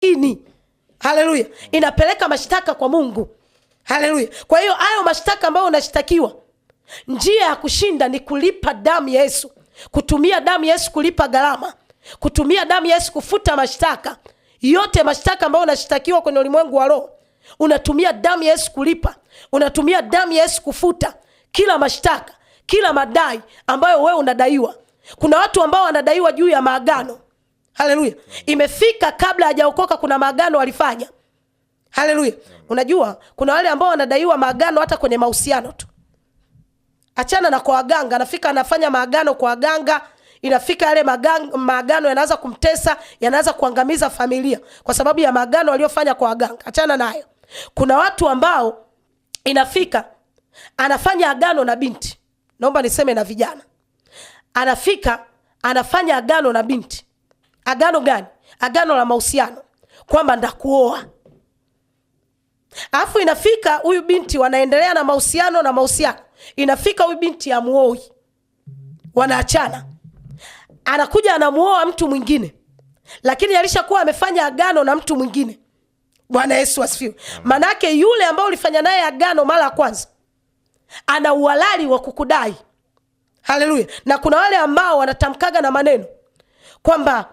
ini. Haleluya. Inapeleka mashtaka kwa Mungu. Haleluya. Kwa hiyo hayo mashtaka ambayo unashtakiwa, njia ya kushinda ni kulipa damu ya Yesu. Kutumia damu ya Yesu kulipa gharama. Kutumia damu ya Yesu kufuta mashtaka. Yote mashtaka ambayo unashtakiwa kwenye ulimwengu wa roho, unatumia damu ya Yesu kulipa. Unatumia damu ya Yesu kufuta kila mashtaka, kila madai ambayo wewe unadaiwa. Kuna watu ambao wanadaiwa juu ya maagano. Haleluya. Imefika kabla hajaokoka kuna maagano walifanya. Haleluya. Unajua kuna wale ambao wanadaiwa maagano hata kwenye mahusiano tu. Achana na kwa waganga, anafika anafanya maagano kwa waganga, inafika yale maagano yanaanza kumtesa, yanaanza kuangamiza familia kwa sababu ya maagano waliofanya kwa waganga. Achana nayo. Kuna watu ambao inafika anafanya agano na binti. Naomba niseme na vijana. Anafika anafanya agano na binti. Agano gani? Agano la mahusiano, kwamba ndakuoa. Alafu inafika huyu binti wanaendelea na mahusiano. Inafika huyu binti amuoi. Wanaachana. Anakuja anamuoa mtu mwingine. Lakini alishakuwa amefanya agano na mtu mwingine. Bwana Yesu asifiwe. Manake yule ambao ulifanya naye agano mara ya kwanza ana uhalali wa kukudai. Haleluya. Na kuna wale ambao wanatamkaga na maneno kwamba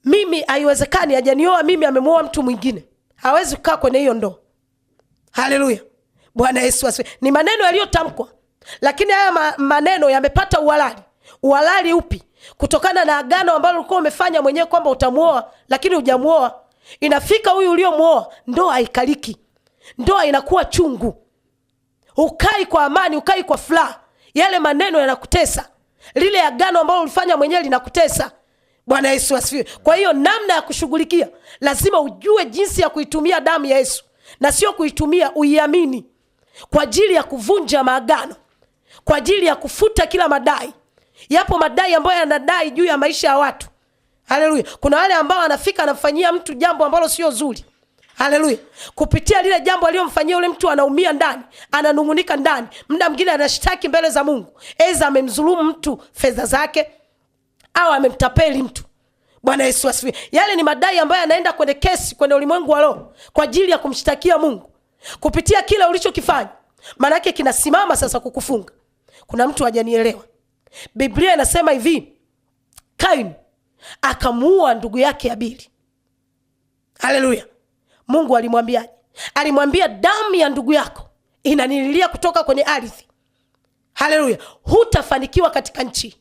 mimi haiwezekani hajanioa mimi, amemuoa mtu mwingine. Hawezi kukaa kwenye hiyo ndoa. Haleluya. Bwana Yesu asifiwe. Ni maneno yaliyotamkwa. Lakini haya maneno yamepata uhalali. Uhalali upi? Kutokana na agano ambalo ulikuwa umefanya mwenyewe kwamba utamuoa, lakini hujamuoa. Inafika huyu uliomuoa, ndoa haikaliki. Ndoa inakuwa chungu. Ukai kwa amani, ukai kwa furaha. Yale maneno yanakutesa. Lile agano ambalo ulifanya mwenyewe linakutesa. Bwana Yesu asifiwe. Kwa hiyo namna ya kushughulikia, lazima ujue jinsi ya kuitumia damu ya Yesu, na sio kuitumia uiamini kwa ajili ya kuvunja maagano, kwa ajili ya kufuta kila madai. Yapo madai ambayo yanadai juu ya maisha ya watu. Haleluya. Kuna wale ambao anafika anamfanyia mtu jambo ambalo sio zuri. Haleluya. Kupitia lile jambo aliyomfanyia yule mtu anaumia ndani, ananungunika ndani. Muda mwingine anashtaki mbele za Mungu. Eza amemdhulumu mtu fedha zake au amemtapeli mtu. Bwana Yesu asifiwe. Yale ni madai ambayo yanaenda kwenye kesi kwenye ulimwengu wa roho kwa ajili ya kumshtakia Mungu. Kupitia kile ulichokifanya, maana yake kinasimama sasa kukufunga. Kuna mtu hajanielewa. Biblia inasema hivi, Kain akamuua ndugu yake Habili. Haleluya. Mungu alimwambiaje? Alimwambia damu ya ndugu yako inanililia kutoka kwenye ardhi. Haleluya. Hutafanikiwa katika nchi.